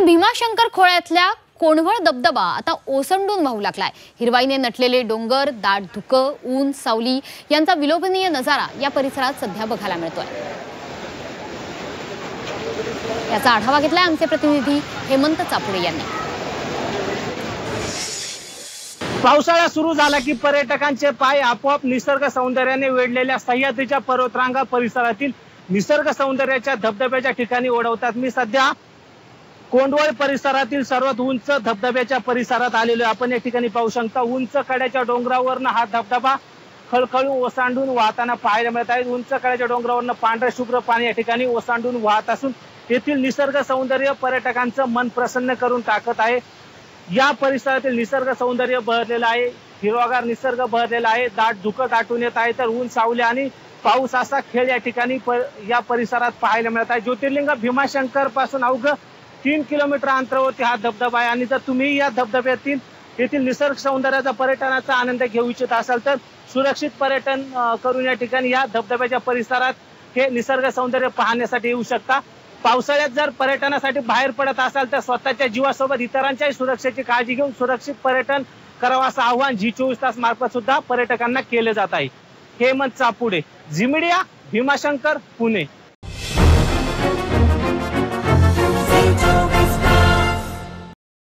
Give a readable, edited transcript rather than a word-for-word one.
तर भीमाशंकर खोऱ्यातल्या कोंढवळ धबधबा आता ओसंडून वाहू लागलाय। हिरवाईने नटलेले डोंगर, दाट धुकं, ऊन, सावली यांचा विलोभनीय नजारा या परिसरात सध्या बघायला मिळतोय। याचा आढावा घेतलाय आमचे प्रतिनिधी हेमंत चापुडे यांनी। पावसाळा सुरू झाला की पर्यटकांचे पाय आपोआप निसर्ग सौंदर्याने वेढलेल्या सह्याद्रीच्या पर्वतरांगा परिसरातील निसर्ग सौंदर्याच्या धबधब्याच्या ठिकाणी ओढवतात। मी सध्या कोंढवळ परिसरातील सर्वात उंच धबधब्याच्या परिसरात आलेलो आहे। आपण या ठिकाणी पाहू शकता उंच कड्याच्या डोंगरावरनं हा धबधबा खळखळून ओसांडून वाहताना पाहायला मिळत आहे। उंच कड्याच्या डोंगरावरनं पांढरे शुभ्र पाणी या ठिकाणी ओसांडून वाहत असून येथील निसर्ग सौंदर्य पर्यटकांचं मन प्रसन्न करून टाकत आहे। या परिसरातील निसर्ग सौंदर्य बहरलेलं आहे, हिरवागार निसर्ग बहरलेला आहे, दाट धुकं दाटून येत आहे, तर ऊन सावली आणि पाऊस असा खेळ या ठिकाणी या परिसरात पाहायला मिळत आहे। ज्योतिर्लिंग भीमाशंकर पासून अवघं 3 किलोमीटर अंतरावरती हा धबधबा आहे आणि जर तुम्ही या धबधब्यातील येथील निसर्ग सौंदर्याचा पर्यटनाचा आनंद घेऊ इच्छित असाल तर सुरक्षित पर्यटन करून या ठिकाणी या धबधब्याच्या परिसरात हे निसर्ग सौंदर्य पाहण्यासाठी येऊ शकता। पावसाळ्यात जर पर्यटनासाठी बाहेर पडत असाल तर स्वतःच्या जीवासोबत इतरांच्याही सुरक्षेची काळजी घेऊन सुरक्षित पर्यटन करावं असं आव्हान G24 तास मार्फत सुद्धा पर्यटकांना केले जात आहे। हेमंत चापुडे, झी मीडिया, भीमाशंकर, पुणे।